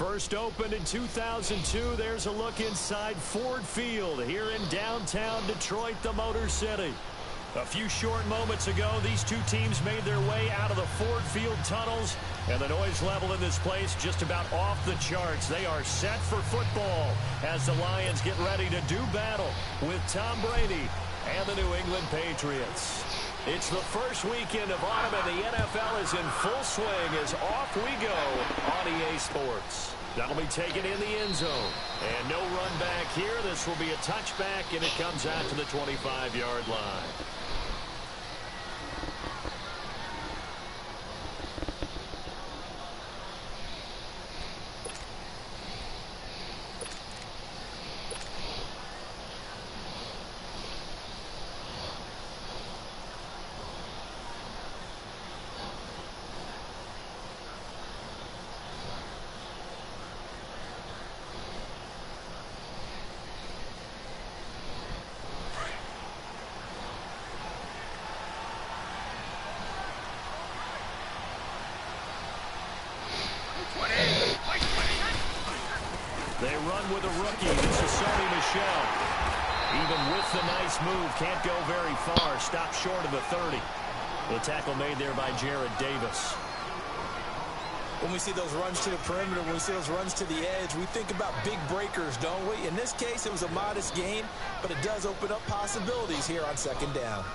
First opened in 2002, there's a look inside Ford Field here in downtown Detroit, the Motor City. A few short moments ago, these two teams made their way out of the Ford Field tunnels, and the noise level in this place just about off the charts. They are set for football as the Lions get ready to do battle with Tom Brady and the New England Patriots. It's the first weekend of autumn, and the NFL is in full swing as off we go on EA Sports. That'll be taken in the end zone. And no run back here. This will be a touchback, and it comes out to the 25-yard line. They run with a rookie. This is Sony Michel. Even with the nice move, can't go very far. Stopped short of the 30. The tackle made there by Jared Davis. When we see those runs to the perimeter, when we see those runs to the edge, we think about big breakers, don't we? In this case, it was a modest gain, but it does open up possibilities here on second down.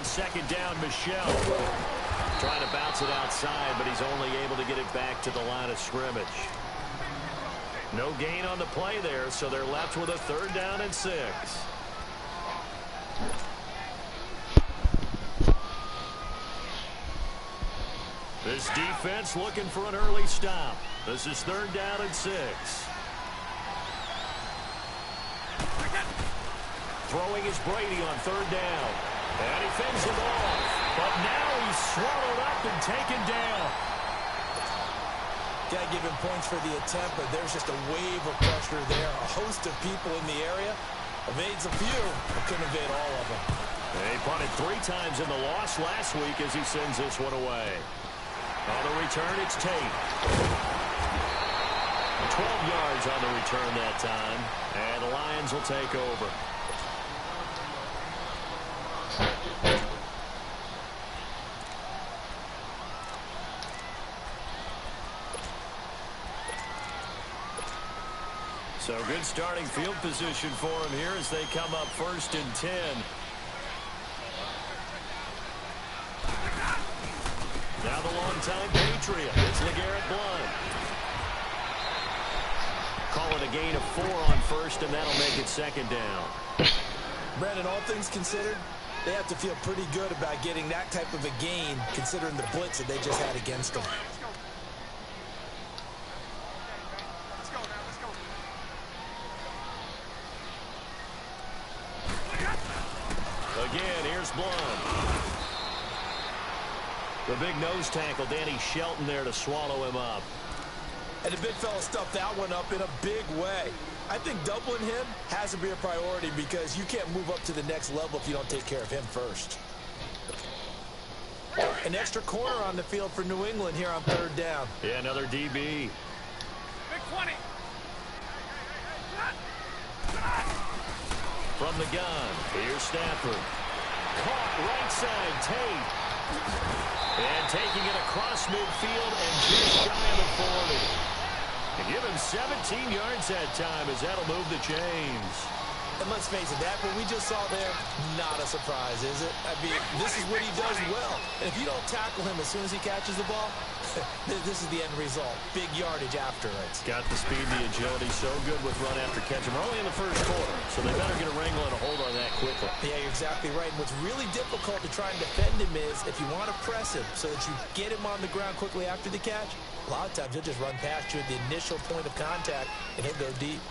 Second down, Michel. Trying to bounce it outside, but he's only able to get it back to the line of scrimmage. No gain on the play there, so they're left with a 3rd down and 6. This defense looking for an early stop. This is 3rd down and 6. Throwing is Brady on 3rd down. And he fends him off. But now he's swallowed up and taken down. Got to give him points for the attempt, but there's just a wave of pressure there. A host of people in the area. Evades a few, but couldn't evade all of them. And he punted 3 times in the loss last week as he sends this one away. On the return, it's Tate. 12 yards on the return that time. And the Lions will take over. So good starting field position for him here as they come up 1st and 10. Now the longtime Patriot. It's LeGarrette Blount. Call it a gain of 4 on 1st, and that'll make it 2nd down. Brandon, all things considered, they have to feel pretty good about getting that type of a gain, considering the blitz that they just had against them. Again, here's Blount. The big nose tackle, Danny Shelton there to swallow him up. And the big fella stuffed that one up in a big way. I think doubling him has to be a priority because you can't move up to the next level if you don't take care of him first. An extra corner on the field for New England here on 3rd down. Yeah, another DB. Big 20. From the gun, here's Stafford. Caught right side, Tate. And taking it across midfield and just shy of the 40. And give him 17 yards that time as that'll move the chains. And let's face it, that what we just saw there, not a surprise, is it? I mean, this is what he does well. And if you don't tackle him as soon as he catches the ball, this is the end result. Big yardage after it. Got the speed, the agility, so good with run after catch. We're only in the 1st quarter, so they better get a wrangle and a hold on that quickly. Yeah, you're exactly right. And what's really difficult to try and defend him is if you want to press him so that you get him on the ground quickly after the catch, a lot of times he'll just run past you at the initial point of contact, and he'll go deep.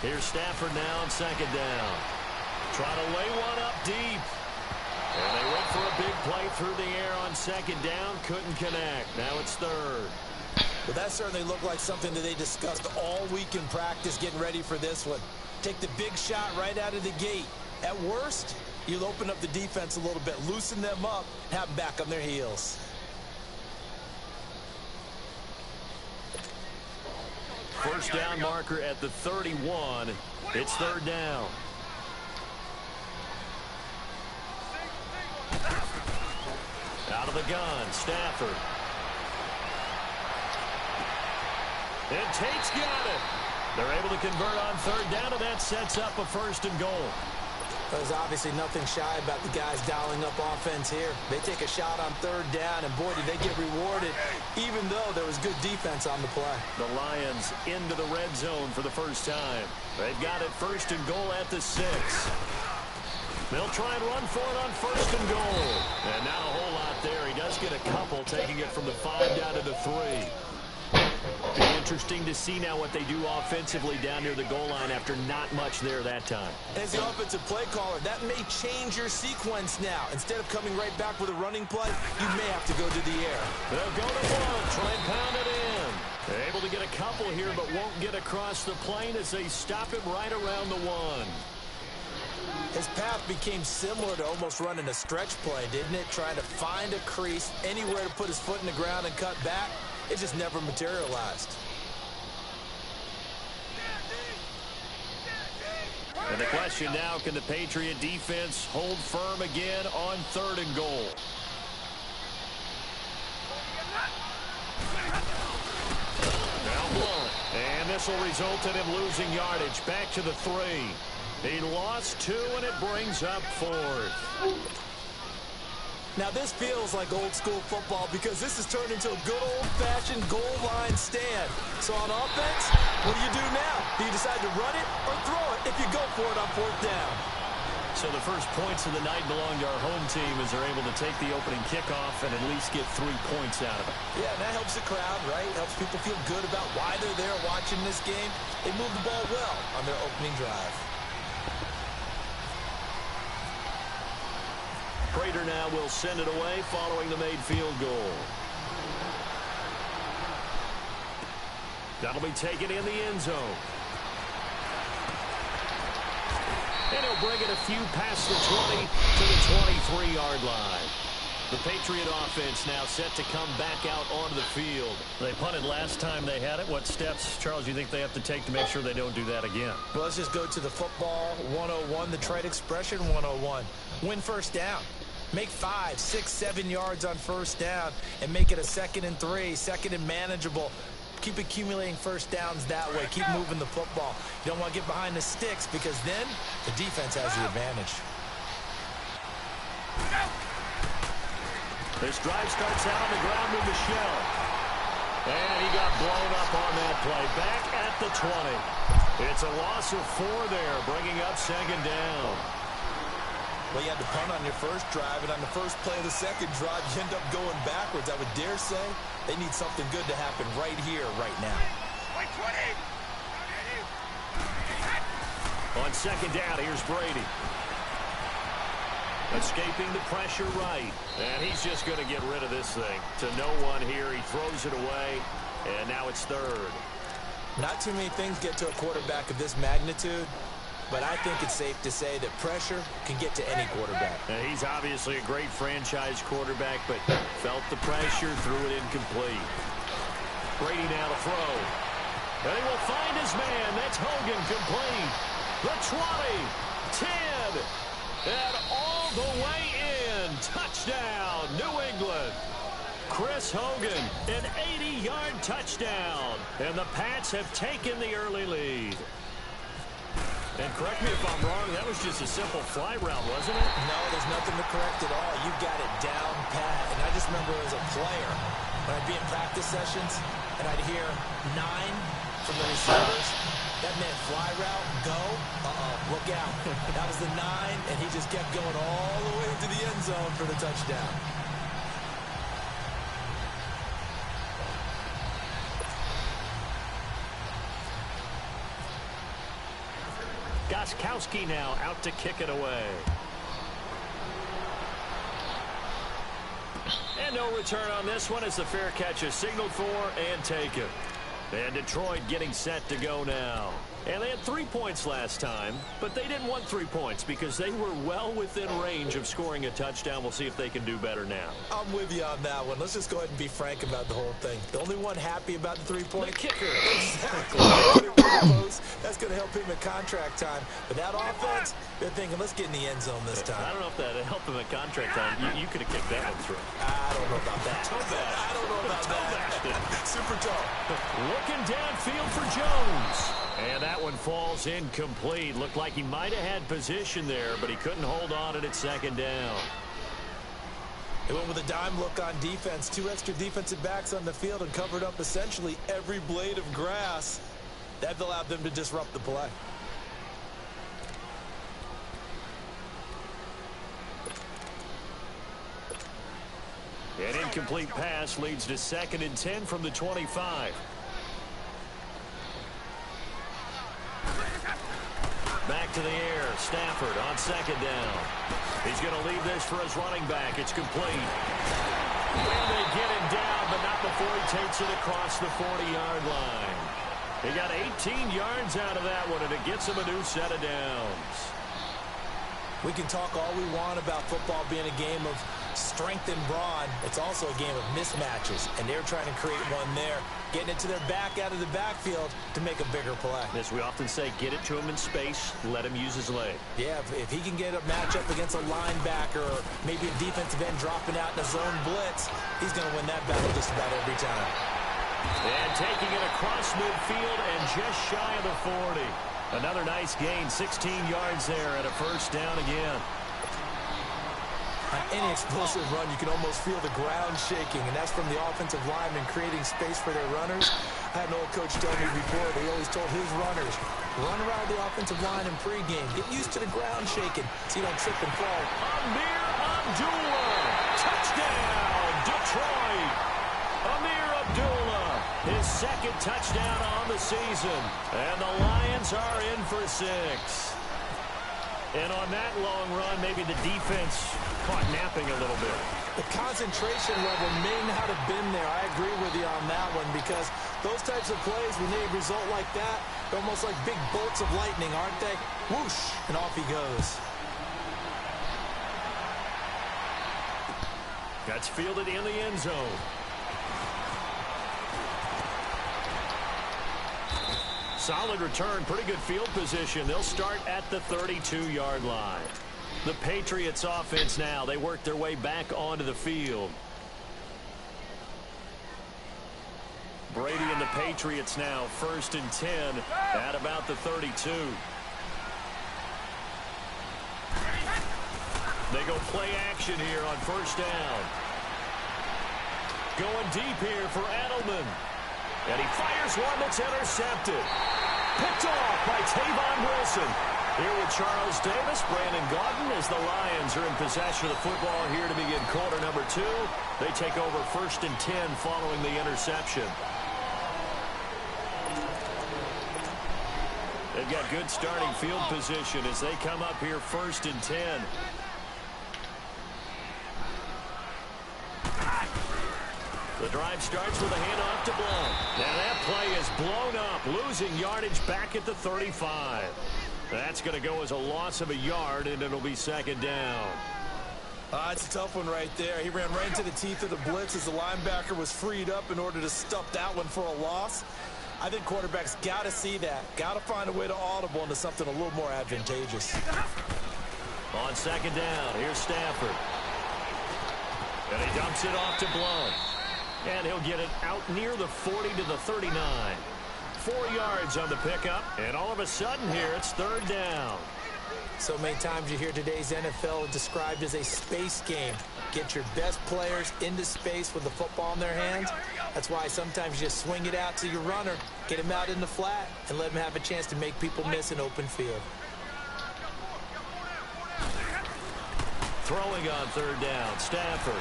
Here's Stafford now on second down. Trying to lay one up deep. And they went for a big play through the air on second down. Couldn't connect. Now it's third. Well, that certainly looked like something that they discussed all week in practice getting ready for this one. Take the big shot right out of the gate. At worst, you'll open up the defense a little bit, loosen them up, have them back on their heels. First down marker at the 31. It's third down. Out of the gun, Stafford. And Tate's got it. They're able to convert on third down, and that sets up a first and goal. There's obviously nothing shy about the guys dialing up offense here. They take a shot on third down, and boy, did they get rewarded, even though there was good defense on the play. The Lions into the red zone for the first time. They've got it first and goal at the 6. They'll try and run for it on first and goal. And not a whole lot there. He does get a couple, taking it from the 5 down to the 3. Be interesting to see now what they do offensively down near the goal line after not much there that time. As the offensive play caller, that may change your sequence now. Instead of coming right back with a running play, you may have to go to the air. They'll go to one, try and pound it in. They're able to get a couple here, but won't get across the plane as they stop him right around the 1. His path became similar to almost running a stretch play, didn't it? Trying to find a crease, anywhere to put his foot in the ground and cut back. It just never materialized. And the question now, can the Patriot defense hold firm again on third and goal? Now blown. And this will result in him losing yardage. Back to the 3. He lost 2, and it brings up 4th. Now, this feels like old-school football because this has turned into a good old-fashioned goal line stand. So on offense, what do you do now? Do you decide to run it or throw it if you go for it on 4th down? So the first points of the night belong to our home team as they're able to take the opening kickoff and at least get 3 points out of it. Yeah, and that helps the crowd, right? Helps people feel good about why they're there watching this game. They move the ball well on their opening drive. Prater now will send it away following the made field goal. That'll be taken in the end zone. And he'll bring it a few past the 20 to the 23-yard line. The Patriot offense now set to come back out onto the field. They punted last time they had it. What steps, Charles, do you think they have to take to make sure they don't do that again? Well, let's just go to the football 101, the trade expression 101. Win first down. Make 5, 6, 7 yards on first down and make it a 2nd and 3, 2nd and manageable. Keep accumulating first downs that way. Keep moving the football. You don't want to get behind the sticks because then the defense has the advantage. This drive starts out on the ground with Michelle. And he got blown up on that play. Back at the 20. It's a loss of 4 there, bringing up 2nd down. Well, you had to punt on your first drive, and on the first play of the second drive, you end up going backwards. I would dare say they need something good to happen right here, right now. On 2nd down, here's Brady. Escaping the pressure right. And he's just going to get rid of this thing. To no one here. He throws it away, and now it's 3rd. Not too many things get to a quarterback of this magnitude. But I think it's safe to say that pressure can get to any quarterback. Now, he's obviously a great franchise quarterback, but felt the pressure, threw it incomplete. Brady now to throw. And he will find his man. That's Hogan complete. The 20, 10, and all the way in. Touchdown, New England. Chris Hogan, an 80-yard touchdown. And the Pats have taken the early lead. And correct me if I'm wrong, that was just a simple fly route, wasn't it? No, there's nothing to correct at all. You got it down pat. And I just remember as a player, when I'd be in practice sessions, and I'd hear 9 from the receivers, that meant fly route, go, look out. That was the 9, and he just kept going all the way to the end zone for the touchdown. Gostkowski now out to kick it away. And no return on this one as the fair catch is signaled for and taken. And Detroit getting set to go now. And they had 3 points last time, but they didn't want 3 points because they were well within range of scoring a touchdown. We'll see if they can do better now. I'm with you on that one. Let's just go ahead and be frank about the whole thing. The only one happy about the 3-point? The kicker. Exactly. That's going to help him at contract time. But that offense, they're thinking, let's get in the end zone this time. I don't know if that helped him at contract time. You could have kicked that one through. I don't know about that. I don't know about that. Super tall. Looking downfield for Jones. And that one falls incomplete. Looked like he might have had position there, but he couldn't hold on at second down. They went with a dime look on defense. 2 extra defensive backs on the field and covered up essentially every blade of grass. That allowed them to disrupt the play. An incomplete pass leads to 2nd and 10 from the 25. Back to the air. Stafford on 2nd down. He's going to leave this for his running back. It's complete. And they get him down, but not before he takes it across the 40-yard line. He got 18 yards out of that one, and it gets him a new set of downs. We can talk all we want about football being a game of strength and brawn. It's also a game of mismatches, and they're trying to create one there, getting it to their back out of the backfield to make a bigger play. As we often say, get it to him in space, let him use his leg. Yeah, if he can get a matchup against a linebacker or maybe a defensive end dropping out in a zone blitz, he's going to win that battle just about every time. And taking it across midfield and just shy of the 40. Another nice gain, 16 yards there and a first down again. On any explosive run, you can almost feel the ground shaking, and that's from the offensive linemen creating space for their runners. I had an old coach tell me before, he always told his runners, run around the offensive line in pregame. Get used to the ground shaking so you don't trip and fall. Amir Abdullah, touchdown, Detroit. Amir Abdullah, his 2nd touchdown on the season. And the Lions are in for 6. And on that long run, maybe the defense caught napping a little bit. The concentration level may not have been there. I agree with you on that one because those types of plays, when they result like that, they're almost like big bolts of lightning, aren't they? Whoosh, and off he goes. That's fielded in the end zone. Solid return, pretty good field position. They'll start at the 32-yard line. The Patriots offense now, they work their way back onto the field. Brady and the Patriots now, 1st and 10 at about the 32. They go play action here on 1st down. Going deep here for Edelman. And he fires one that's intercepted. Picked off by Tavon Wilson. Here with Charles Davis, Brandon Gaudin, as the Lions are in possession of the football here to begin quarter number 2. They take over 1st and 10 following the interception. They've got good starting field position as they come up here 1st and 10. The drive starts with a handoff to Blount. Now that play is blown up, losing yardage back at the 35. That's going to go as a loss of a yard, and it'll be 2nd down. It's a tough one right there. He ran right into the teeth of the blitz as the linebacker was freed up in order to stuff that one for a loss. I think quarterbacks got to see that. Got to find a way to audible into something a little more advantageous. On 2nd down, here's Stafford. And he dumps it off to Blount. And he'll get it out near the 40 to the 39. 4 yards on the pickup, and all of a sudden here, it's 3rd down. So many times you hear today's NFL described as a space game. Get your best players into space with the football in their hands. That's why sometimes you just swing it out to your runner, get him out in the flat, and let him have a chance to make people miss an open field. Throwing on 3rd down, Stafford.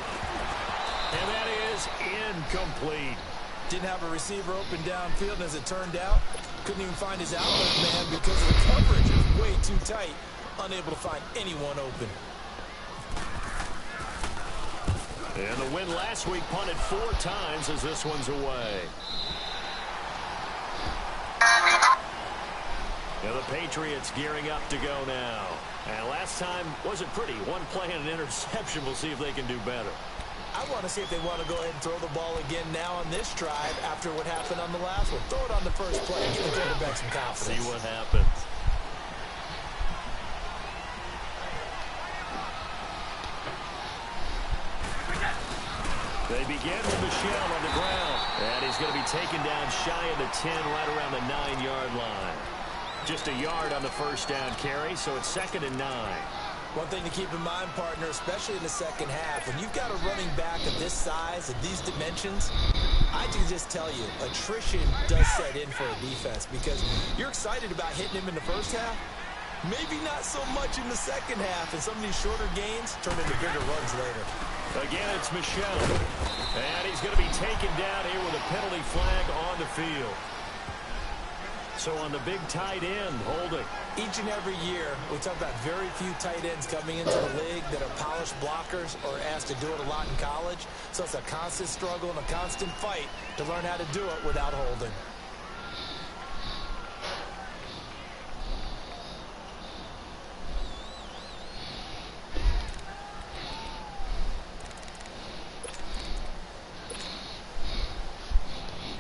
And that is incomplete. Didn't have a receiver open downfield, and as it turned out, couldn't even find his outlet man because the coverage is way too tight. Unable to find anyone open. And the win last week punted 4 times as this one's away. Now the Patriots gearing up to go now. And last time wasn't pretty. One play and an interception. We'll see if they can do better. I want to see if they want to go ahead and throw the ball again now on this drive after what happened on the last one. Throw it on the first play. Give the quarterback some confidence. See what happens. They begin with Michel on the ground. And he's going to be taken down shy of the 10, right around the 9-yard line. Just a yard on the first down carry, so it's 2nd and 9. One thing to keep in mind, partner, especially in the second half, when you've got a running back of this size and these dimensions, I can just tell you, attrition does set in for a defense because you're excited about hitting him in the first half. Maybe not so much in the second half, and some of these shorter gains turn into bigger runs later. Again, it's Michel. And he's going to be taken down here with a penalty flag on the field. So on the big tight end, holding. Each and every year, we talk about very few tight ends coming into the league that are polished blockers or asked to do it a lot in college. So it's a constant struggle and a constant fight to learn how to do it without holding.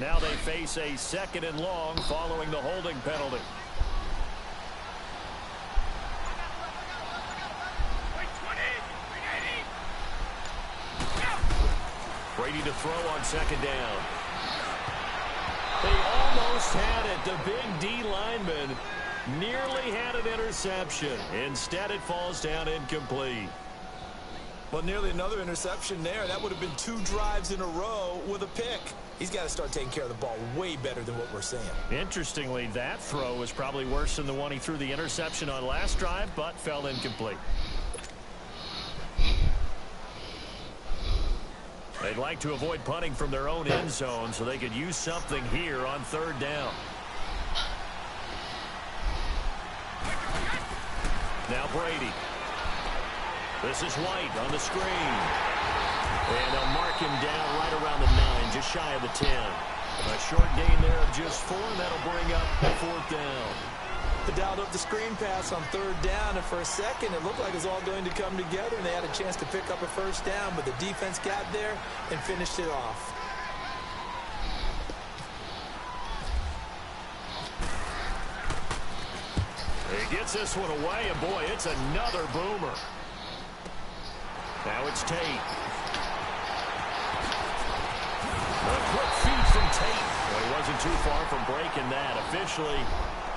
Now they face a 2nd and long following the holding penalty. Brady to throw on 2nd down. They almost had it. The big D lineman nearly had an interception. Instead, it falls down incomplete. Well, nearly another interception there. That would have been 2 drives in a row with a pick. He's got to start taking care of the ball way better than what we're seeing. Interestingly, that throw was probably worse than the one he threw the interception on last drive, but fell incomplete. They'd like to avoid punting from their own end zone so they could use something here on 3rd down. Now Brady. This is White on the screen. And they'll mark him down right around the 9, just shy of the 10. A short gain there of just 4, and that'll bring up the 4th down. They dialed up the screen pass on 3rd down, and for a second it looked like it was all going to come together, and they had a chance to pick up a 1st down, but the defense got there and finished it off. He gets this one away, and boy, it's another boomer. Now it's Tate. A quick feed from Tate. Well, he wasn't too far from breaking that. Officially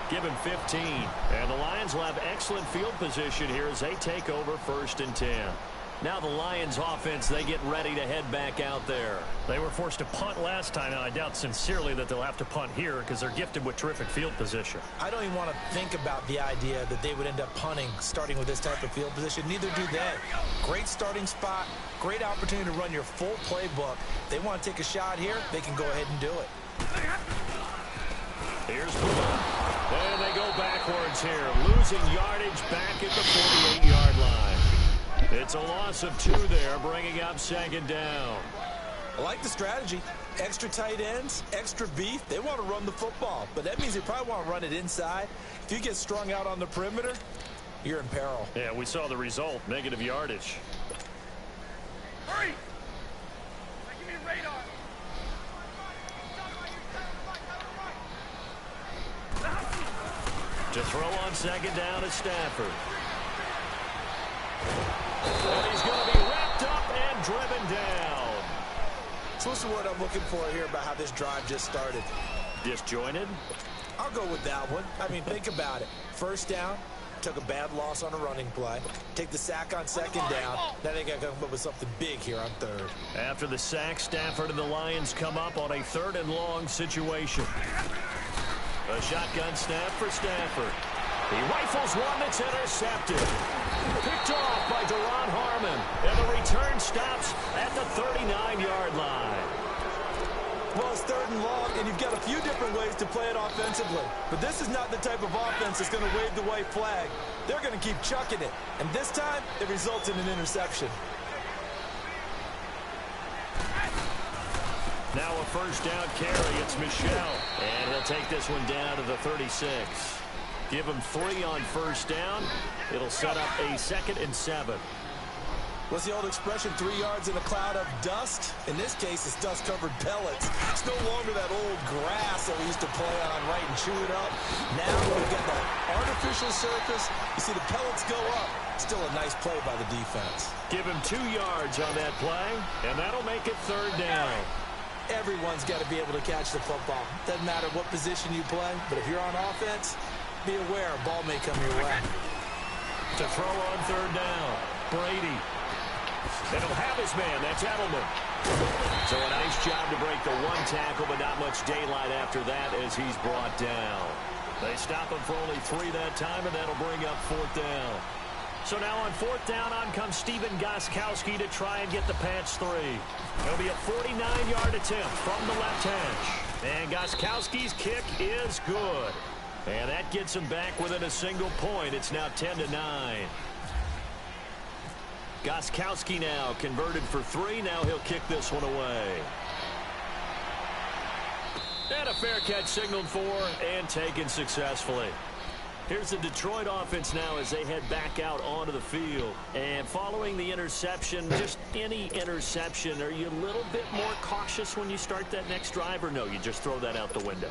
given 15. And the Lions will have excellent field position here as they take over 1st and 10. Now the Lions offense, they get ready to head back out there. They were forced to punt last time, and I doubt sincerely that they'll have to punt here because they're gifted with terrific field position. I don't even want to think about the idea that they would end up punting starting with this type of field position. Neither do they. Great starting spot, great opportunity to run your full playbook. They want to take a shot here, they can go ahead and do it. Here's Brewer. And they go backwards here, losing yardage back at the 48-yard line. It's a loss of 2 there, bringing up 2nd down. I like the strategy. Extra tight ends, extra beef. They want to run the football, but that means they probably want to run it inside. If you get strung out on the perimeter, you're in peril. Yeah, we saw the result, negative yardage. Hurry! Give me radar. To throw on 2nd down is Stafford. And he's going to be wrapped up and driven down. So what's the word I'm looking for here about how this drive just started? Disjointed? I'll go with that one. I mean, think about it. 1st down, took a bad loss on a running play. Take the sack on 2nd down. Now they got to come up with something big here on 3rd. After the sack, Stafford and the Lions come up on a 3rd and long situation. A shotgun snap for Stafford. He rifles one that's intercepted. Picked off by Deron Harmon. And the return stops at the 39-yard line. Well, it's 3rd and long, and you've got a few different ways to play it offensively. But this is not the type of offense that's going to wave the white flag. They're going to keep chucking it. And this time, it results in an interception. Now a first down carry. It's Michel. And he'll take this one down to the 36. Give him 3 on first down. It'll set up a 2nd and 7. What's the old expression, 3 yards in a cloud of dust? In this case, it's dust-covered pellets. It's no longer that old grass that we used to play on, right, and chew it up. Now we've got that artificial surface. You see the pellets go up. Still a nice play by the defense. Give him 2 yards on that play, and that'll make it 3rd down. Everyone's got to be able to catch the football. Doesn't matter what position you play, but if you're on offense, be aware a ball may come your way. To throw on 3rd down, Brady. And he'll have his man. That's Edelman. So a nice job to break the 1 tackle, but not much daylight after that as he's brought down. They stop him for only 3 that time, and that'll bring up 4th down. So now on 4th down, on comes Stephen Gostkowski to try and get the Pats 3. It'll be a 49-yard attempt from the left hash. And Gostkowski's kick is good. And that gets him back within a single point. It's now 10-9. Gostkowski now converted for 3. Now he'll kick this one away. And a fair catch signaled for and taken successfully. Here's the Detroit offense now as they head back out onto the field. And following the interception, just any interception, are you a little bit more cautious when you start that next drive, or no, you just throw that out the window?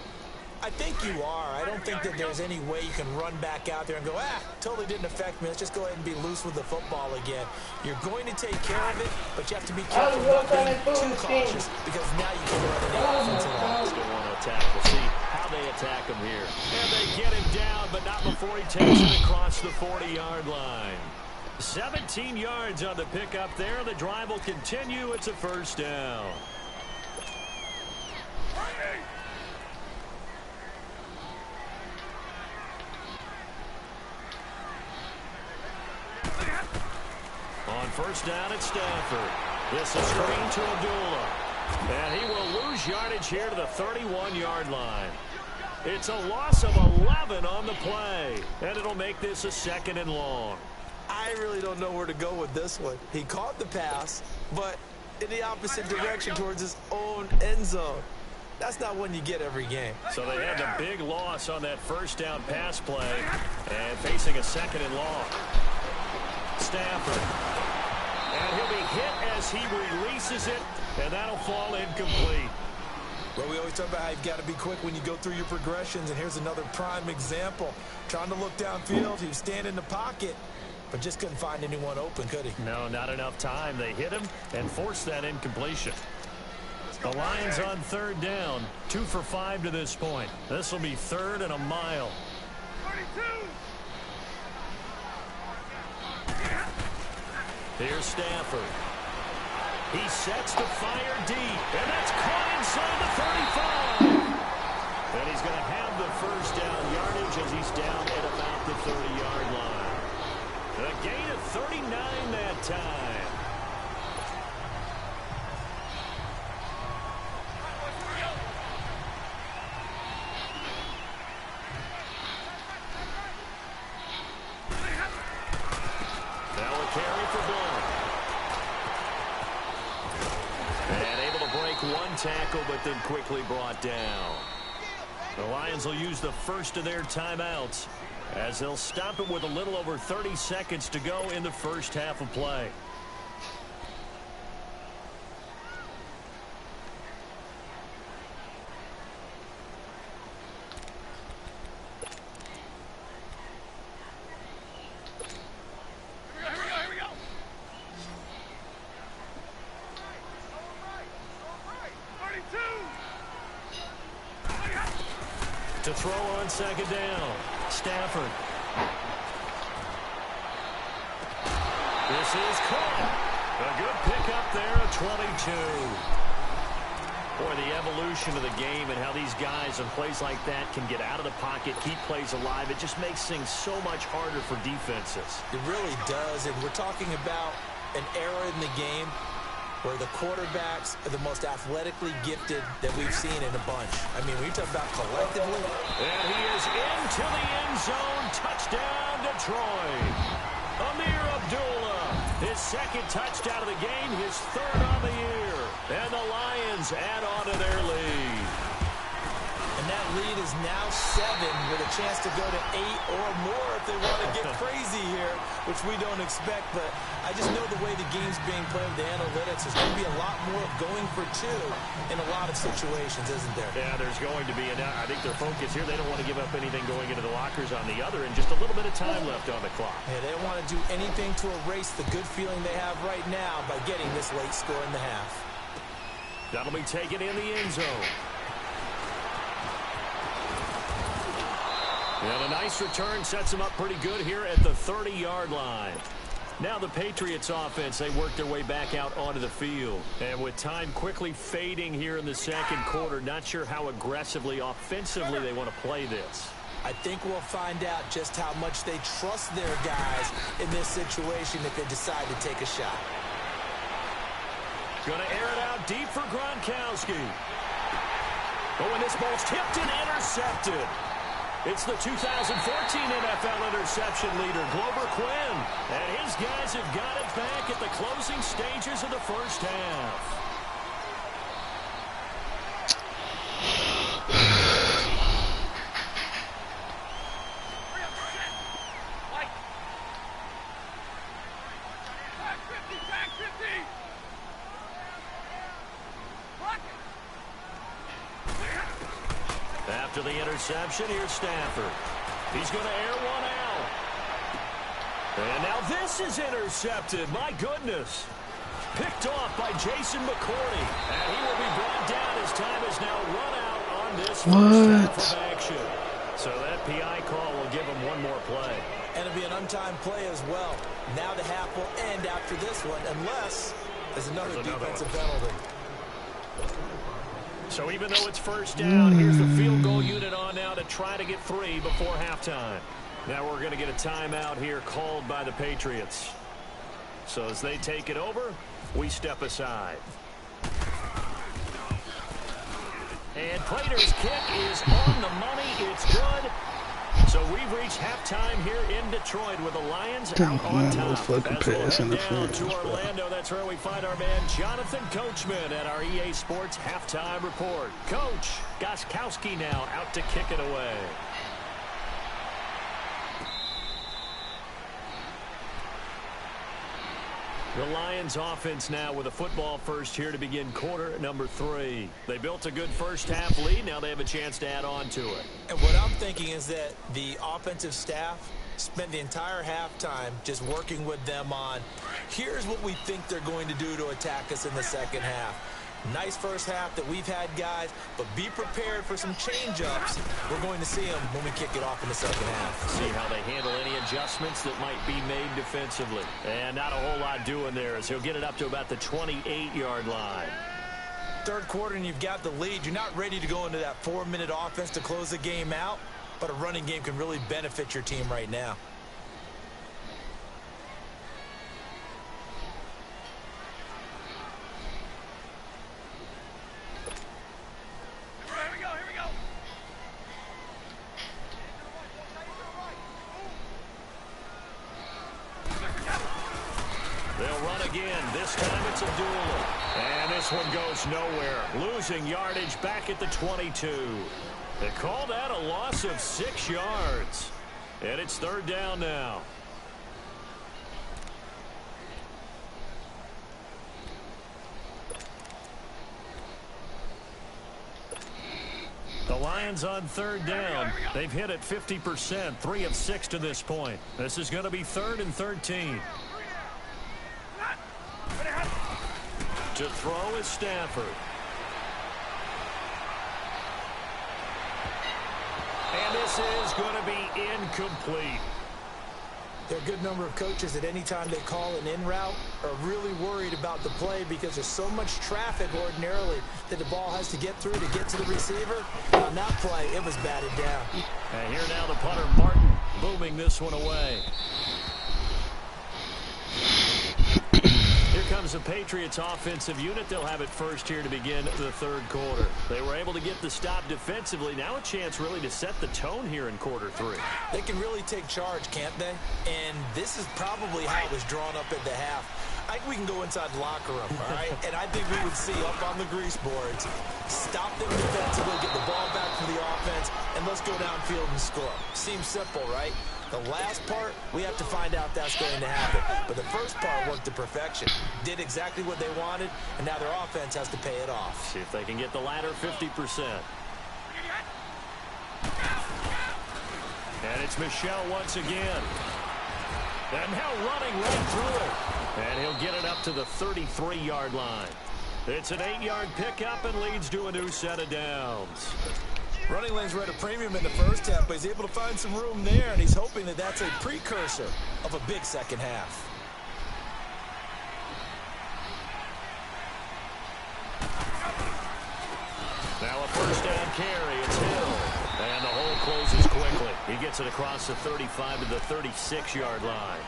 I think you are. I don't think that there's any way you can run back out there and go, totally didn't affect me. Let's just go ahead and be loose with the football again. You're going to take care of it, but you have to be careful not being too cautious because now you can run any offense at all. Still want to attack. We'll see how they attack him here. And they get him down, but not before he takes it across the 40-yard line. 17 yards on the pickup there. The drive will continue. It's a first down. On first down, it's Stafford. This is screen to Abdullah. And he will lose yardage here to the 31-yard line. It's a loss of 11 on the play. And it'll make this a 2nd and long. I really don't know where to go with this one. He caught the pass, but in the opposite direction towards his own end zone. That's not one you get every game. So they had a big loss on that first down pass play and facing a 2nd and long. Stafford. And he'll be hit as he releases it, and that'll fall incomplete. Well, we always talk about how you've got to be quick when you go through your progressions, and here's another prime example. Trying to look downfield, he was standing in the pocket, but just couldn't find anyone open, could he? No, not enough time. They hit him and forced that incompletion. The Lions on 3rd down, 2 for 5 to this point. This will be 3rd and a mile. 32. Here's Stafford. He sets the fire deep, and that's caught inside the 35. And he's going to have the first down yardage as he's down at about the 30-yard line. A gain of 39 that time. Now a carry for Blount. And able to break 1 tackle, but then quickly brought down. The Lions will use the first of their timeouts as they'll stop it with a little over 30 seconds to go in the first half of play. To throw on 2nd down, Stafford. This is caught. A good pickup there at 22. Boy, the evolution of the game and how these guys on plays like that can get out of the pocket, keep plays alive, it just makes things so much harder for defenses. It really does, and we're talking about an era in the game where the quarterbacks are the most athletically gifted that we've seen in a bunch. I mean, when you talk about collectively. And he is into the end zone. Touchdown, Detroit. Amir Abdullah, his second touchdown of the game, his third on the year. And the Lions add on to their lead. And that lead is now 7 with a chance to go to 8 or more if they want to get crazy here, which we don't expect. But I just know the way the game's being played with the analytics, there's going to be a lot more going for 2 in a lot of situations, isn't there? Yeah, there's going to be. And I think their focus here, they don't want to give up anything going into the lockers on the other, and just a little bit of time left on the clock. Yeah, they don't want to do anything to erase the good feeling they have right now by getting this late score in the half. That'll be taken in the end zone. And a nice return sets him up pretty good here at the 30-yard line. Now the Patriots offense, they work their way back out onto the field. And with time quickly fading here in the second quarter, not sure how aggressively, offensively they want to play this. I think we'll find out just how much they trust their guys in this situation if they decide to take a shot. Going to air it out deep for Gronkowski. Oh, and this ball's tipped and intercepted. It's the 2014 NFL interception leader, Glover Quinn. And his guys have got it back at the closing stages of the first half. After the interception, here's Stafford. He's going to air one out. And now this is intercepted. My goodness. Picked off by Jason McCourty. And he will be brought down. His time is now run out on this first half of action. So that PI call will give him one more play. And it'll be an untimed play as well. Now the half will end after this one, unless there's another defensive penalty. So even though it's first down, here's the field goal unit on now to try to get 3 before halftime. Now we're going to get a timeout here called by the Patriots. So as they take it over, we step aside. And Prater's kick is on the money. It's good. So we've reached halftime here in Detroit with the Lions out on top. As we'll head down to Orlando, that's where we find our man Jonathan Coachman at our EA Sports Halftime Report. Coach Gostkowski now out to kick it away. The Lions offense now with a football first here to begin quarter number 3. They built a good first half lead. Now they have a chance to add on to it. And what I'm thinking is that the offensive staff spent the entire halftime just working with them on, here's what we think they're going to do to attack us in the second half. Nice first half that we've had, guys, but be prepared for some change-ups. We're going to see them when we kick it off in the second half. See how they handle any adjustments that might be made defensively. And not a whole lot doing there as he'll get it up to about the 28-yard line. Third quarter and you've got the lead. You're not ready to go into that 4-minute offense to close the game out, but a running game can really benefit your team right now. This time it's Abdullah. And this one goes nowhere. Losing yardage back at the 22. They call that a loss of 6 yards. And it's third down now. The Lions on third down. They've hit it 50%, 3 of 6 to this point. This is going to be 3rd and 13. To throw is Stafford. And this is going to be incomplete. There are a good number of coaches at any time they call an in route are really worried about the play because there's so much traffic ordinarily that the ball has to get through to get to the receiver. On that play, it was batted down. And here now the punter, Martin, booming this one away. Here comes comes the Patriots offensive unit. They'll have it first here to begin the third quarter. They were able to get the stop defensively. Now a chance really to set the tone here in quarter three. They can really take charge, can't they? And this is probably how it was drawn up at the half. I think we can go inside the locker room, all right? And I think we would see up on the grease boards, stop them defensively, get the ball back for the offense, and let's go downfield and score. Seems simple, right? The last part, we have to find out that's going to happen. But the first part worked to perfection. Did exactly what they wanted, and now their offense has to pay it off. See if they can get the latter 50%. And it's Michel once again. And now running right through it. And he'll get it up to the 33-yard line. It's an 8-yard pickup and leads to a new set of downs. Running lanes were at a premium in the first half, but he's able to find some room there, and he's hoping that that's a precursor of a big second half. Now a first down carry. It's Hill. And the hole closes quickly. He gets it across the 35 to the 36-yard line.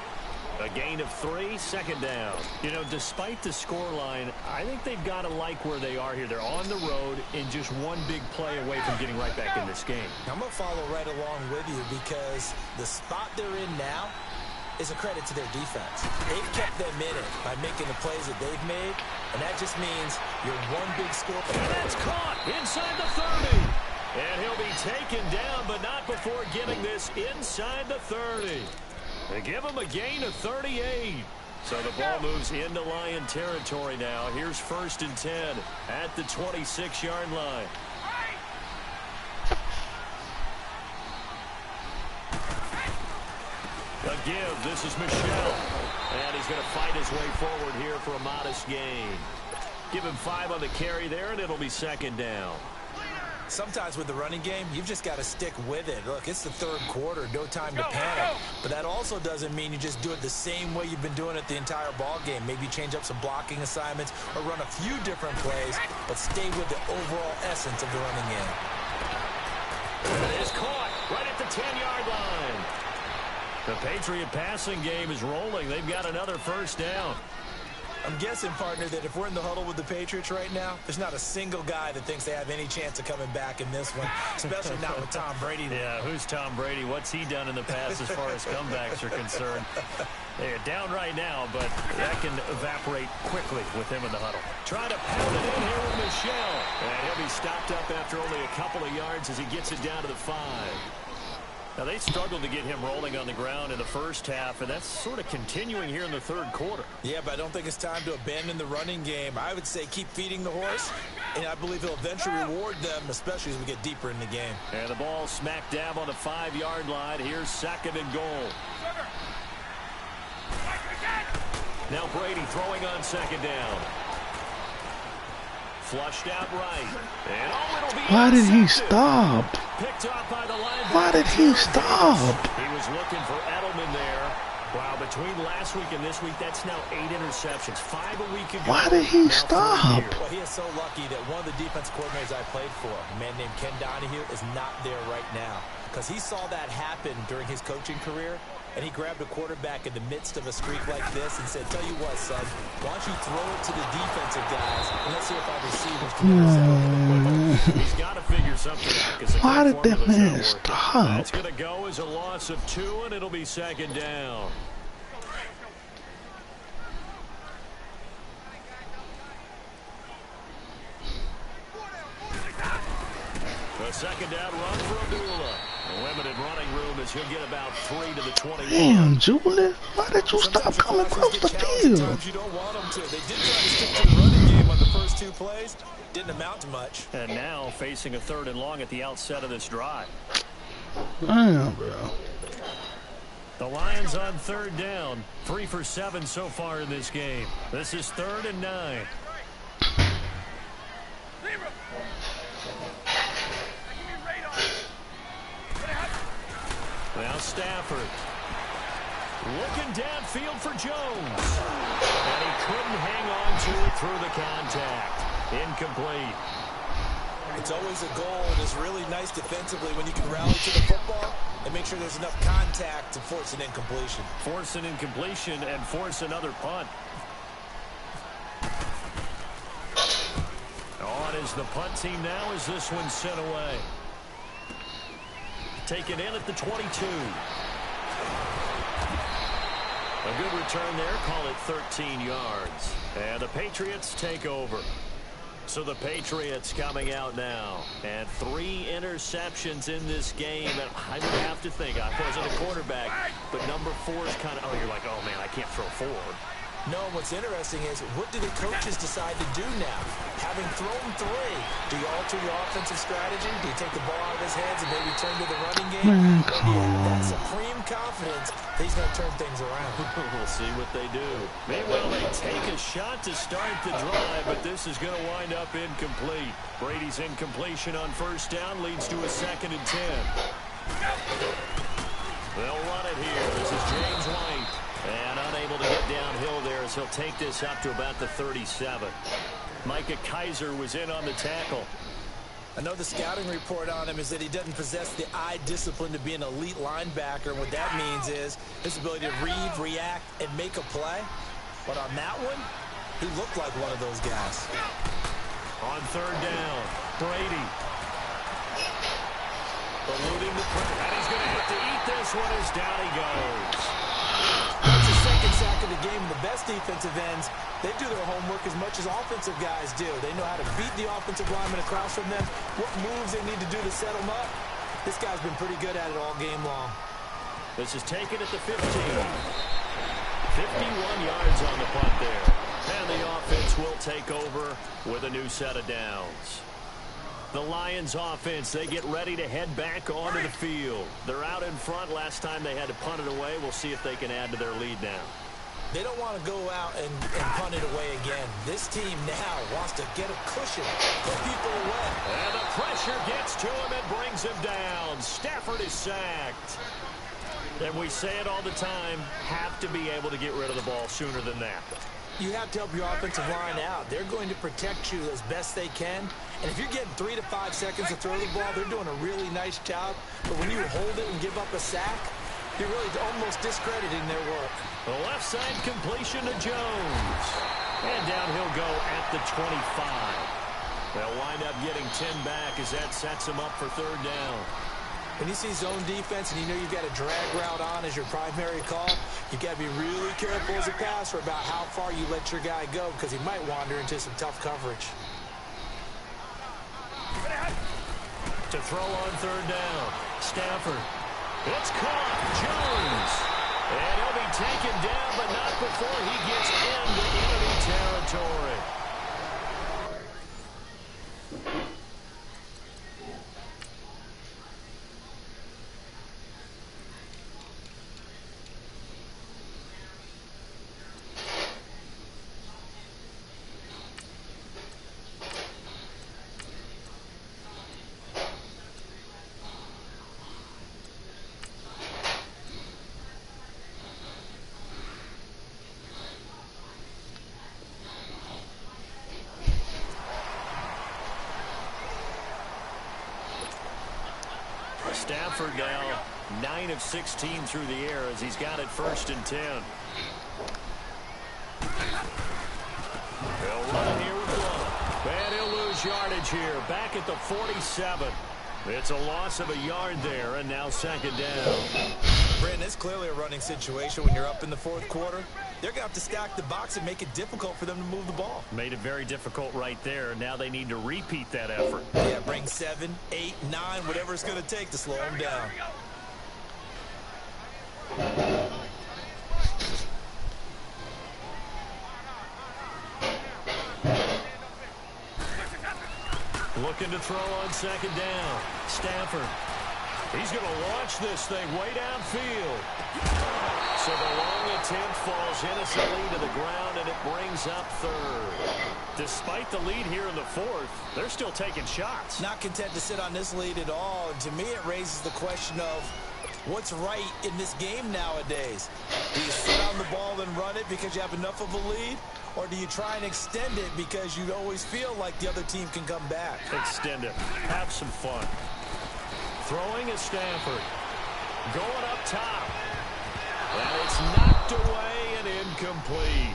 A gain of 3, second down. You know, despite the scoreline, I think they've got to like where they are here. They're on the road and just one big play away from getting right back in this game. I'm going to follow right along with you because the spot they're in now is a credit to their defense. They've kept them in it by making the plays that they've made, and that just means you're one big score. And that's caught inside the 30. And he'll be taken down, but not before getting this inside the 30. They give him a gain of 38. So the ball moves into Lion territory now. Here's 1st and 10 at the 26-yard line. A give. This is Michel. And he's going to fight his way forward here for a modest gain. Give him 5 on the carry there, and it'll be second down. Sometimes with the running game, you've just got to stick with it. Look, it's the third quarter, no time to panic. But that also doesn't mean you just do it the same way you've been doing it the entire ball game. Maybe change up some blocking assignments or run a few different plays, but stay with the overall essence of the running game. It is caught right at the 10-yard line. The Patriot passing game is rolling. They've got another first down. I'm guessing, partner, that if we're in the huddle with the Patriots right now, there's not a single guy that thinks they have any chance of coming back in this one, especially not with Tom Brady. Yeah, who's Tom Brady? What's he done in the past as far as comebacks are concerned? They're down right now, but that can evaporate quickly with him in the huddle. Trying to pound it in here with Michel. And he'll be stopped up after only a couple of yards as he gets it down to the 5. Now, they struggled to get him rolling on the ground in the first half, and that's sort of continuing here in the third quarter. Yeah, but I don't think it's time to abandon the running game. I would say keep feeding the horse, and I believe he'll eventually reward them, especially as we get deeper in the game. And the ball smack dab on the 5-yard line. Here's 2nd and goal. Now Brady throwing on 2nd down. Flushed out right. And it'll be why did he stop? Picked off by the linebacker. Why did he stop? He was looking for Edelman there. Wow, between last week and this week, that's now 8 interceptions. 5 a week ago. Why did he stop? Well, he is so lucky that one of the defense coordinators I played for, a man named Ken Donahue, is not there right now. Because he saw that happen during his coaching career, and he grabbed a quarterback in the midst of a streak like this and said, tell you what, son, why don't you throw it to the defensive guys, and let's see if our receivers can intercept. He's got to figure something out. Why did that man stop? That's going to go as a loss of 2, and it'll be 2nd down. A 2nd down run for Abdullah. Limited running room as he'll get about 3 to the 21. Damn, Julian, why did you stop coming across the field? You don't want them to. They did try to stick to the running game on the first 2 plays. Didn't amount to much. And now facing a 3rd and long at the outset of this drive. Damn, bro. The Lions on 3rd down. 3 for 7 so far in this game. This is 3rd and 9. Now Stafford looking downfield for Jones. And he couldn't hang on to it through the contact. Incomplete. It's always a goal, and it's really nice defensively when you can rally to the football and make sure there's enough contact to force an incompletion. Force an incompletion and force another punt. on is the punt team now as this one's sent away. Taken in at the 22. A good return there. Call it 13 yards. And the Patriots take over. So the Patriots coming out now. And 3 interceptions in this game. And I would have to think, I wasn't a quarterback, but number 4 is kind of, oh, you're like, oh, man, I can't throw 4. No, what's interesting is, what do the coaches decide to do now? Having thrown 3, do you alter your offensive strategy? Do you take the ball out of his hands and maybe turn to the running game? That supreme confidence, he's going to turn things around. We'll see what they do. Meanwhile, they take a shot to start the drive, but this is going to wind up incomplete. Brady's incompletion on first down leads to a 2nd and 10. They'll run it here. This is James White. And unable to get downhill there as he'll take this up to about the 37. Micah Kaiser was in on the tackle. I know the scouting report on him is that he doesn't possess the eye discipline to be an elite linebacker. And what that means is his ability to read, react, and make a play. But on that one, he looked like one of those guys. On 3rd down, Brady. Eluding the pressure. And he's going to have to eat this one as down he goes. That's the 2nd sack of the game. The best defensive ends, they do their homework as much as offensive guys do. They know how to beat the offensive lineman across from them, what moves they need to do to set them up. This guy's been pretty good at it all game long. This is taken at the 15. 51 yards on the punt there. And the offense will take over with a new set of downs. The Lions offense, they get ready to head back onto the field. They're out in front. Last time they had to punt it away. We'll see if they can add to their lead now. They don't want to go out and punt it away again. This team now wants to get a cushion, put people away. And the pressure gets to him and brings him down. Stafford is sacked. And we say it all the time, have to be able to get rid of the ball sooner than that. You have to help your offensive line out. They're going to protect you as best they can. And if you're getting 3 to 5 seconds to throw the ball, they're doing a really nice job. But when you hold it and give up a sack, you're really almost discrediting their work. The left side completion to Jones. And down he'll go at the 25. They'll wind up getting 10 back as that sets them up for 3rd down. When you see zone defense and you know you've got a drag route on as your primary call, you've got to be really careful as a passer about how far you let your guy go because he might wander into some tough coverage. To throw on 3rd down, Stafford. It's caught, Jones. And he'll be taken down, but not before he gets into enemy territory. Stafford now 9 of 16 through the air as he's got it 1st and 10. They'll run here with 1. And he'll lose yardage here. Back at the 47. It's a loss of a yard there, and now 2nd down. Brandon, it's clearly a running situation when you're up in the 4th quarter. They're going to have to stack the box and make it difficult for them to move the ball. Made it very difficult right there. Now they need to repeat that effort. Yeah, bring 7, 8, 9, whatever it's going to take to slow them down. Looking to throw on 2nd down. Stafford. He's going to launch this thing way downfield. So the long attempt falls innocently to the ground, and it brings up 3rd. Despite the lead here in the 4th, they're still taking shots. Not content to sit on this lead at all. And to me, it raises the question of what's right in this game nowadays. Do you sit on the ball and run it because you have enough of a lead? Or do you try and extend it because you always feel like the other team can come back? Extend it. Have some fun. Throwing is Stafford. Going up top. And it's knocked away and incomplete.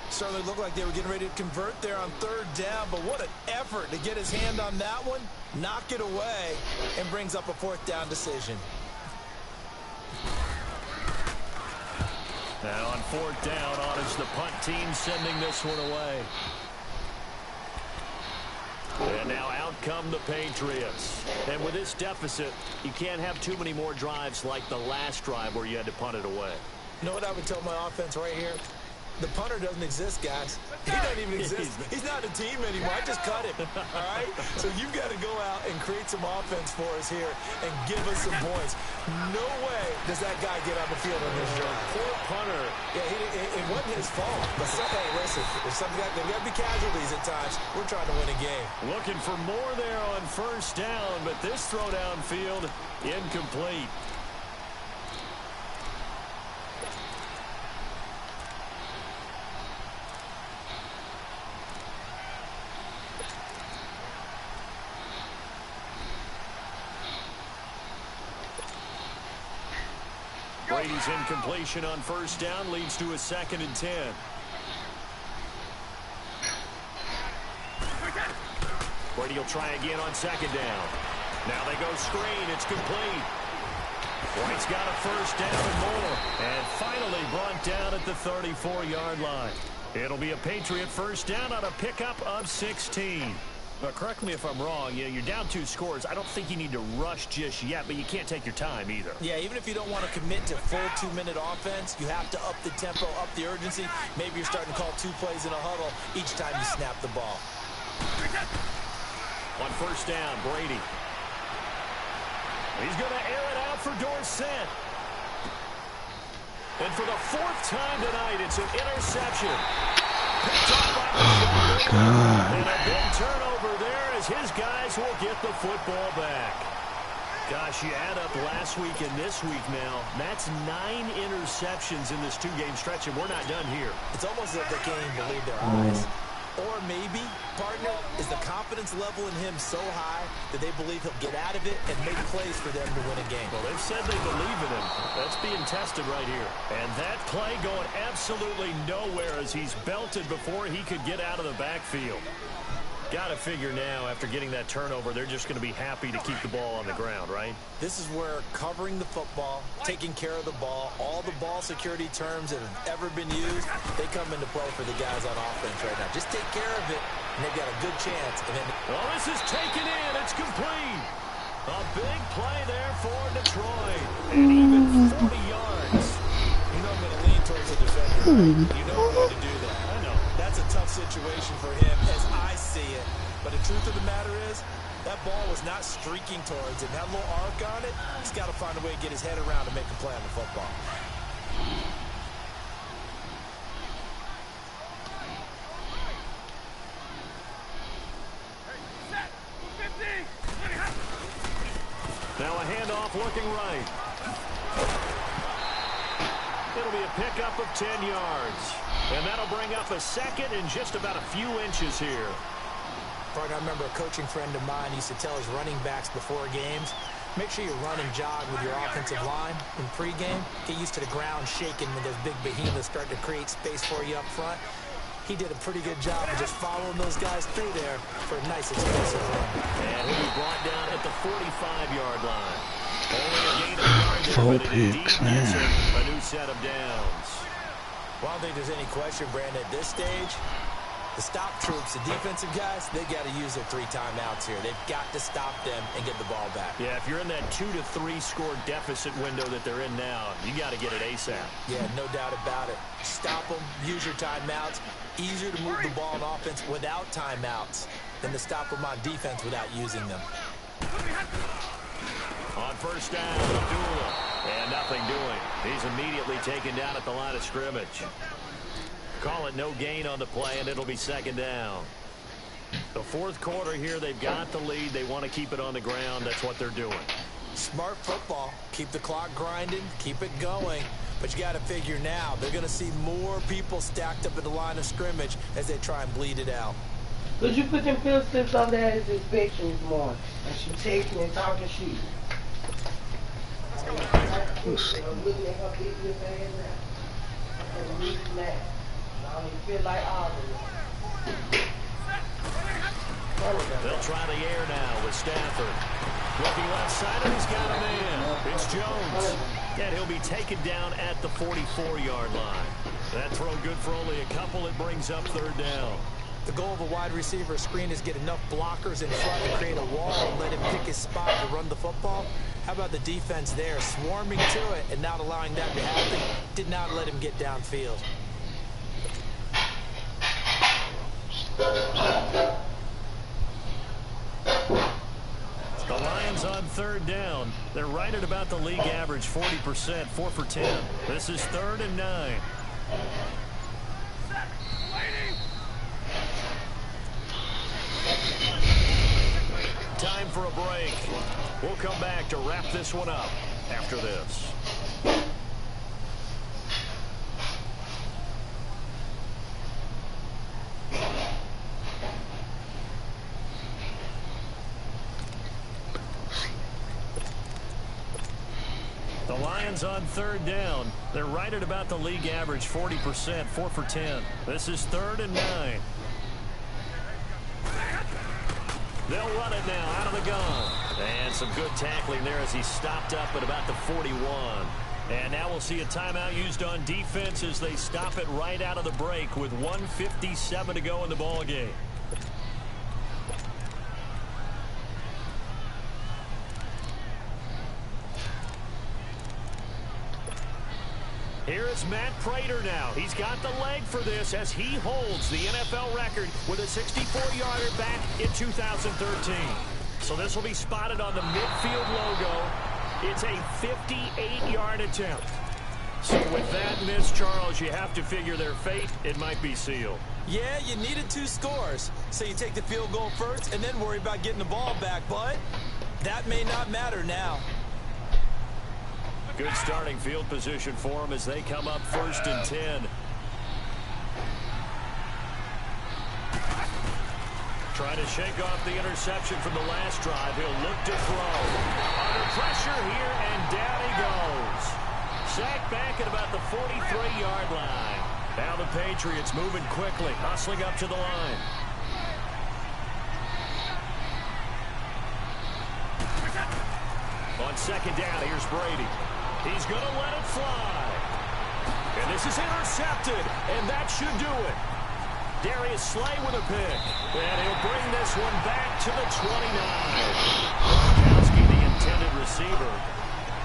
Certainly looked like they were getting ready to convert there on 3rd down, but what an effort to get his hand on that one, knock it away, and brings up a 4th down decision. Now on 4th down, on is the punt team sending this one away. And now out come the Patriots. And with this deficit, you can't have too many more drives like the last drive where you had to punt it away. You know what I would tell my offense right here? The punter doesn't exist, guys. He doesn't even exist. He's not a team anymore. I just cut him, all right? So you've got to go out and create some offense for us here and give us some points. No way does that guy get on the field on this drive. Poor punter. Yeah, it wasn't his fault. But hey, listen, if something there's got to be casualties at times. We're trying to win a game. Looking for more there on 1st down, but this throw downfield incomplete. Brady's incompletion on 1st down leads to a 2nd and 10. Brady will try again on 2nd down. Now they go screen. It's complete. White's got a 1st down and more. And finally brought down at the 34-yard line. It'll be a Patriot 1st down on a pickup of 16. But correct me if I'm wrong, you're down 2 scores. I don't think you need to rush just yet, but you can't take your time either. Yeah, even if you don't want to commit to full 2-minute offense, you have to up the tempo, up the urgency. Maybe you're starting to call 2 plays in a huddle each time you snap the ball. On 1st down, Brady. He's going to air it out for Dorsett. And for the 4th time tonight, it's an interception. Oh my God. And a big turnover there as his guys will get the football back. Gosh, you add up last week and this week now. That's 9 interceptions in this 2-game stretch, and we're not done here. It's almost like they can't even believe their eyes. Or maybe, partner, is the confidence level in him so high that they believe he'll get out of it and make plays for them to win a game. Well, they've said they believe in him. That's being tested right here. And that play going absolutely nowhere as he's belted before he could get out of the backfield. Got to figure now, after getting that turnover, they're just going to be happy to keep the ball on the ground, right? This is where covering the football, taking care of the ball, all the ball security terms that have ever been used, they come into play for the guys on offense right now. Just take care of it, and they've got a good chance. And then, well, this is taken in. It's complete. A big play there for Detroit. And even 40 yards. You know I'm going to lean towards the defender. You know I'm going to do that. I know. That's a tough situation for him as I see it. But the truth of the matter is, that ball was not streaking towards him. That little arc on it, he's got to find a way to get his head around to make a play on the football. Now a handoff looking right. It'll be a pickup of 10 yards. And that'll bring up a 2nd and just about a few inches here. I remember a coaching friend of mine used to tell his running backs before games, make sure you run and jog with your offensive line in pregame. Get used to the ground shaking when those big behemoths start to create space for you up front. He did a pretty good job of just following those guys through there for a nice explosive run. And he'll be brought down at the 45-yard line. Only a gain of yard there, but it indeed gives him a new set of downs. Well, I don't think there's any question, Brandon, at this stage, the stop troops, the defensive guys, they got to use their 3 timeouts here. They've got to stop them and get the ball back. Yeah, if you're in that 2 to 3 score deficit window that they're in now, you got to get it ASAP. Yeah, no doubt about it. Stop them, use your timeouts. Easier to move the ball on offense without timeouts than to stop them on defense without using them. On 1st down, Abdullah, and nothing doing. He's immediately taken down at the line of scrimmage. Call it no gain on the play, and it'll be 2nd down. The 4th quarter here, they've got the lead. They want to keep it on the ground. That's what they're doing. Smart football. Keep the clock grinding. Keep it going. But you got to figure now, they're going to see more people stacked up at the line of scrimmage as they try and bleed it out. Could you put them field strips on there as inspection this morning? And she texting and talking shit. I don't even feel like arguing. They'll try the air now with Stafford. Looking left side, and he's got a man. It's Jones. And he'll be taken down at the 44-yard line. That throw good for only a couple. It brings up third down. The goal of a wide receiver screen is get enough blockers in front to create a wall and let him pick his spot to run the football. How about the defense there, swarming to it and not allowing that to happen? Did not let him get downfield. The Lions on third down. They're right at about the league average, 40%, 4 for 10. This is 3rd and 9. Time for a break. We'll come back to wrap this one up after this. The Lions on third down. They're right at about the league average, 40%, 4 for 10. This is 3rd and 9. They'll run it now out of the gun. And some good tackling there as he stopped up at about the 41. And now we'll see a timeout used on defense as they stop it right out of the break with 1:57 to go in the ball game. Here is Matt Prater now. He's got the leg for this as he holds the NFL record with a 64-yarder back in 2013. So this will be spotted on the midfield logo. It's a 58-yard attempt. So with that miss, Charles, you have to figure their fate. It might be sealed. Yeah, you needed 2 scores. So you take the field goal first and then worry about getting the ball back. But that may not matter now. Good starting field position for them as they come up 1st and 10. Trying to shake off the interception from the last drive. He'll look to throw. Under pressure here, and down he goes. Sacked back at about the 43-yard line. Now the Patriots moving quickly, hustling up to the line. On 2nd down, here's Brady. He's going to let it fly. And this is intercepted, and that should do it. Darius Slay with a pick. And he'll bring this one back to the 29. Gronkowski, the intended receiver.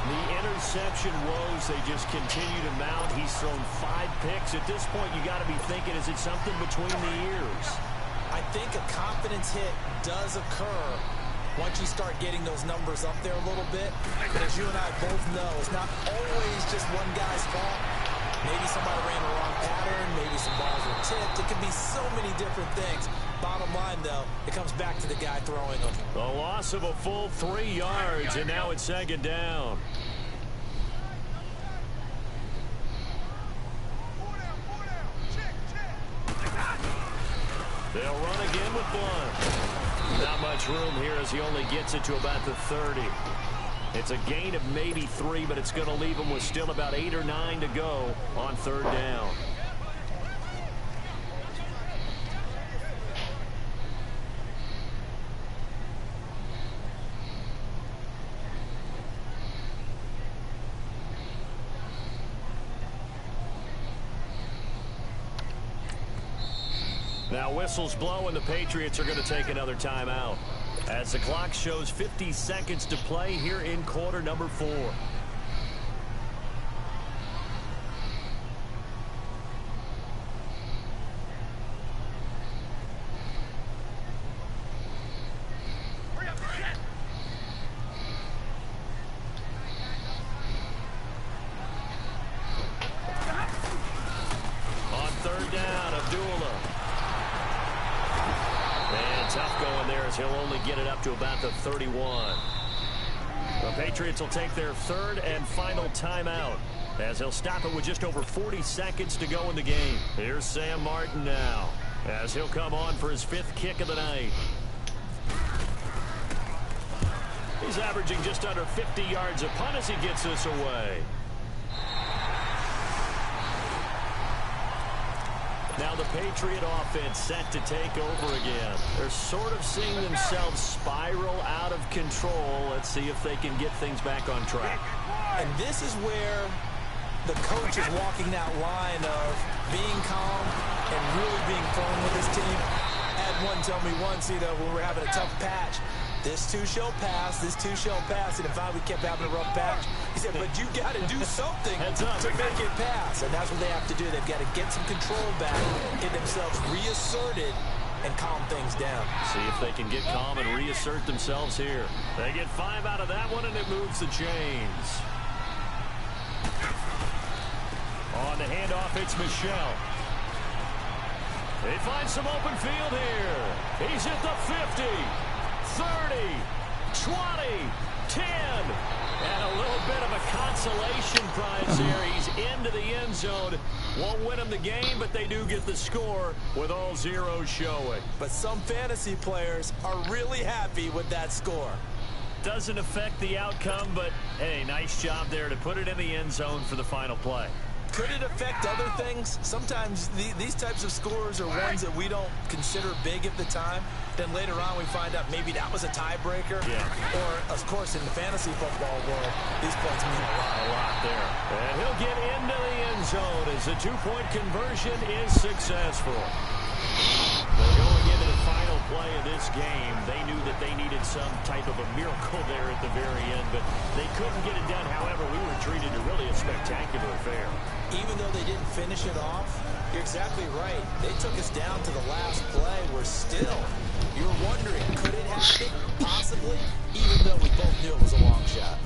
The interception woes, they just continue to mount. He's thrown 5 picks. At this point, you got to be thinking, is it something between the ears? I think a confidence hit does occur once you start getting those numbers up there a little bit. But as you and I both know, it's not always just one guy's fault. Maybe somebody ran the wrong pattern. Maybe some balls were tipped. It could be so many different things. Bottom line, though, it comes back to the guy throwing them. A loss of a full 3 yards, and now it's 2nd down. They'll run again with Blunt. Not much room here as he only gets it to about the 30. It's a gain of maybe 3, but it's going to leave him with still about 8 or 9 to go on 3rd down. Now whistles blow and the Patriots are going to take another timeout as the clock shows 50 seconds to play here in quarter number 4. On 3rd down, Abdullah. And tough going there as he'll only get it up to about the 31. The Patriots will take their 3rd and final timeout as he'll stop it with just over 40 seconds to go in the game. Here's Sam Martin now as he'll come on for his 5th kick of the night. He's averaging just under 50 yards a punt as he gets this away. Now the Patriot offense set to take over again. They're sort of seeing themselves spiral out of control. Let's see if they can get things back on track. And this is where the coach is walking that line of being calm and really being firm with his team. I had one tell me once, when we were having a tough patch, this too shall pass, this too shall pass. And if we kept having a rough patch, he said, but you got to do something to make it pass. And that's what they have to do. They've got to get some control back, get themselves reasserted, and calm things down. See if they can get calm and reassert themselves here. They get 5 out of that one, and it moves the chains. On the handoff, it's Michelle. They find some open field here. He's at the 50. 30, 20, 10, and a little bit of a consolation prize here. He's into the end zone. Won't win him the game, but they do get the score with all zeros showing. But some fantasy players are really happy with that score. Doesn't affect the outcome, but hey, nice job there to put it in the end zone for the final play. Could it affect other things? Sometimes these types of scores are ones that we don't consider big at the time. Then later on we find out maybe that was a tiebreaker. Yeah. Or, of course, in the fantasy football world, these points mean a lot there. And he'll get into the end zone as the 2-point conversion is successful. They're going into the final play of this game. They knew that they needed some type of a miracle there at the very end, but they couldn't get it done. However, we were treated to really a spectacular affair. Even though they didn't finish it off, you're exactly right. They took us down to the last play. We're still, you're wondering, could it happen? Possibly, even though we both knew it was a long shot.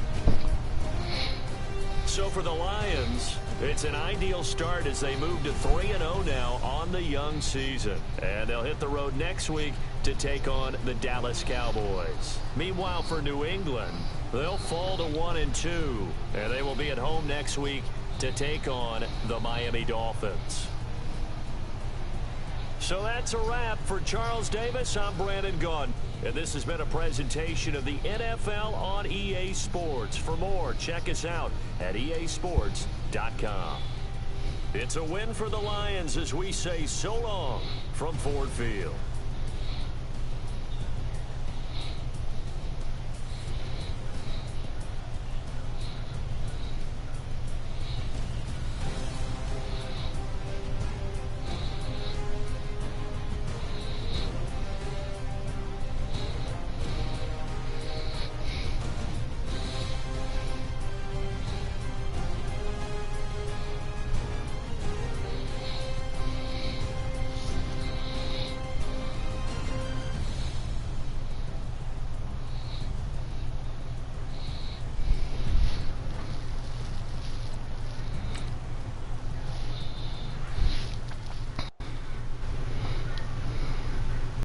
So for the Lions, it's an ideal start as they move to 3-0 now on the young season. And they'll hit the road next week to take on the Dallas Cowboys. Meanwhile, for New England, they'll fall to 1-2. And they will be at home next week to take on the Miami Dolphins. So that's a wrap for Charles Davis. I'm Brandon Gaudin. And this has been a presentation of the NFL on EA Sports. For more, check us out at easports.com. It's a win for the Lions as we say so long from Ford Field.